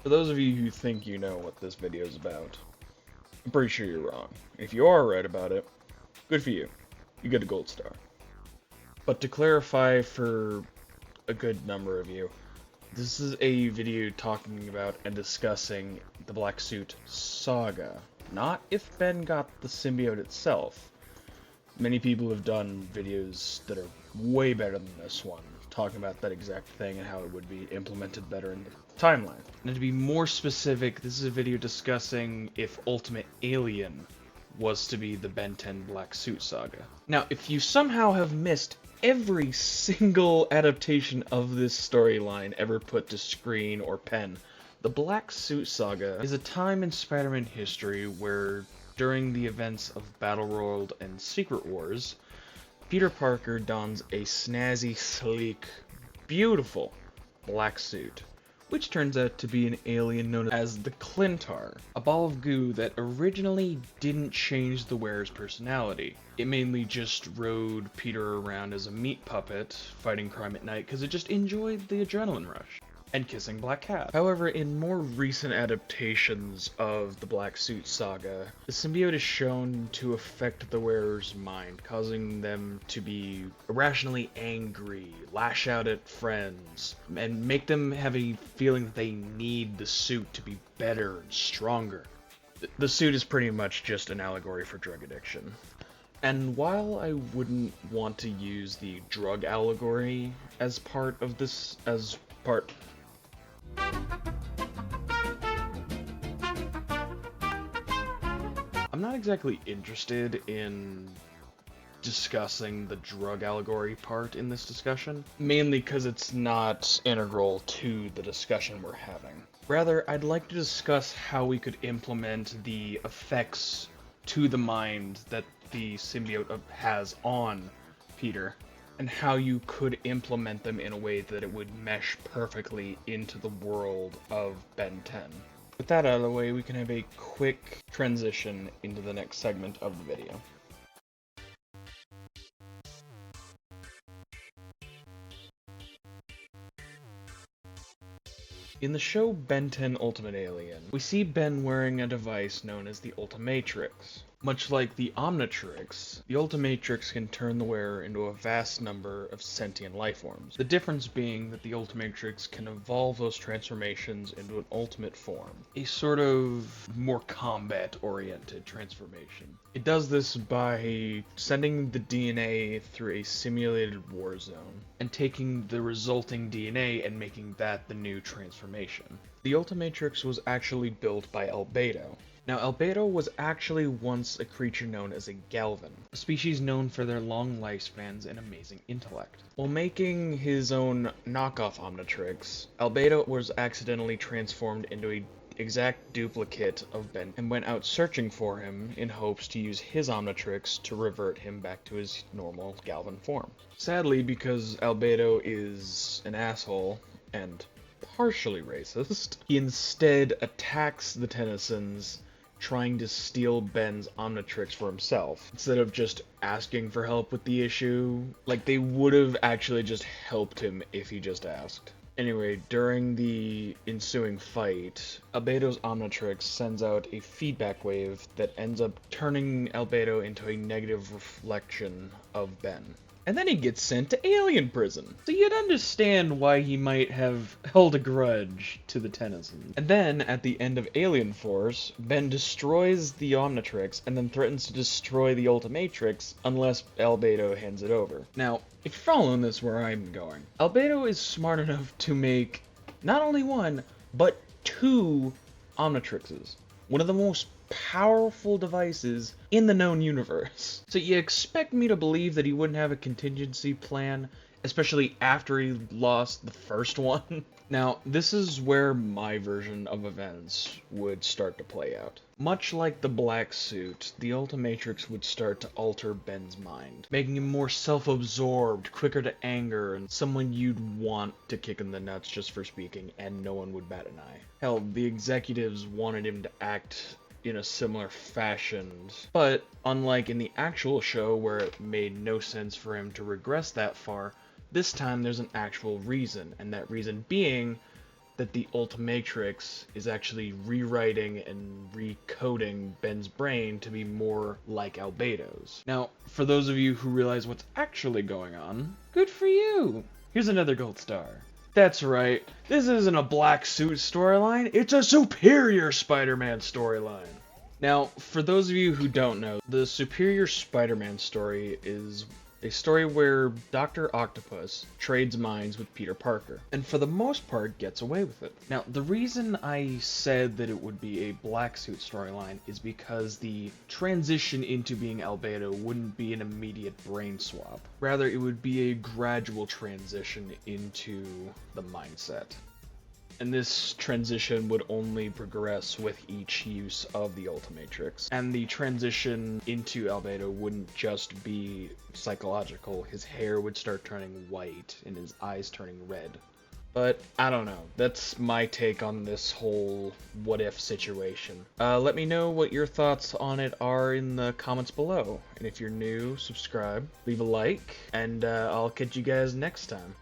For those of you who think you know what this video is about, I'm pretty sure you're wrong. If you are right about it, good for you. You get a gold star. But to clarify for a good number of you, this is a video talking about and discussing the Black Suit Saga, not if Ben got the symbiote itself. Many people have done videos that are way better than this one, talking about that exact thing and how it would be implemented better in the timeline. And to be more specific, this is a video discussing if Ultimate Alien was to be the Ben 10 Black Suit Saga. Now, if you somehow have missed every single adaptation of this storyline ever put to screen or pen, the Black Suit Saga is a time in Spider-Man history where, during the events of Battleworld and Secret Wars, Peter Parker dons a snazzy, sleek, beautiful black suit, which turns out to be an alien known as the Clintar, a ball of goo that originally didn't change the wearer's personality. It mainly just rode Peter around as a meat puppet, fighting crime at night because it just enjoyed the adrenaline rush. And kissing black cats. However, in more recent adaptations of the Black Suit Saga, the symbiote is shown to affect the wearer's mind, causing them to be irrationally angry, lash out at friends, and make them have a feeling that they need the suit to be better and stronger. The suit is pretty much just an allegory for drug addiction. And while I wouldn't want to use the drug allegory as part of this, I'm not exactly interested in discussing the drug allegory part in this discussion, mainly because it's not integral to the discussion we're having. Rather, I'd like to discuss how we could implement the effects to the mind that the symbiote has on Peter, and how you could implement them in a way that it would mesh perfectly into the world of Ben 10. With that out of the way, we can have a quick transition into the next segment of the video. In the show Ben 10 Ultimate Alien, we see Ben wearing a device known as the Ultimatrix. Much like the Omnitrix, the Ultimatrix can turn the wearer into a vast number of sentient lifeforms. The difference being that the Ultimatrix can evolve those transformations into an ultimate form, a sort of more combat-oriented transformation. It does this by sending the DNA through a simulated war zone, and taking the resulting DNA and making that the new transformation. The Ultimatrix was actually built by Albedo. Now, Albedo was actually once a creature known as a Galvan, a species known for their long lifespans and amazing intellect. While making his own knockoff Omnitrix, Albedo was accidentally transformed into an exact duplicate of Ben and went out searching for him in hopes to use his Omnitrix to revert him back to his normal Galvan form. Sadly, because Albedo is an asshole and partially racist, he instead attacks the Tennysons, trying to steal Ben's Omnitrix for himself, instead of just asking for help with the issue. Like, they would have actually just helped him if he just asked. Anyway, during the ensuing fight, Albedo's Omnitrix sends out a feedback wave that ends up turning Albedo into a negative reflection of Ben. And then he gets sent to alien prison. So you'd understand why he might have held a grudge to the Tennysons. And then, at the end of Alien Force, Ben destroys the Omnitrix and then threatens to destroy the Ultimatrix unless Albedo hands it over. Now, if you're following this where I'm going, Albedo is smart enough to make not only one, but two Omnitrixes. One of the most powerful devices in the known universe. So you expect me to believe that he wouldn't have a contingency plan, especially after he lost the first one? Now, this is where my version of events would start to play out. Much like the Black Suit, the Ultimatrix would start to alter Ben's mind, making him more self-absorbed, quicker to anger, and someone you'd want to kick in the nuts just for speaking, and no one would bat an eye. Hell, the executives wanted him to act in a similar fashion, but unlike in the actual show where it made no sense for him to regress that far, this time there's an actual reason, and that reason being that the Ultimatrix is actually rewriting and recoding Ben's brain to be more like Albedo's. Now, for those of you who realize what's actually going on, good for you! Here's another gold star. That's right, this isn't a black suit storyline, it's a Superior Spider-Man storyline. Now, for those of you who don't know, the Superior Spider-Man story is a story where Dr. Octopus trades minds with Peter Parker, and for the most part gets away with it. Now, the reason I said that it would be a black suit storyline is because the transition into being Albedo wouldn't be an immediate brain swap. Rather, it would be a gradual transition into the mindset. And this transition would only progress with each use of the Ultimatrix. And the transition into Albedo wouldn't just be psychological. His hair would start turning white and his eyes turning red. But I don't know. That's my take on this whole what-if situation. Let me know what your thoughts on it are in the comments below. And if you're new, subscribe, leave a like, and I'll catch you guys next time.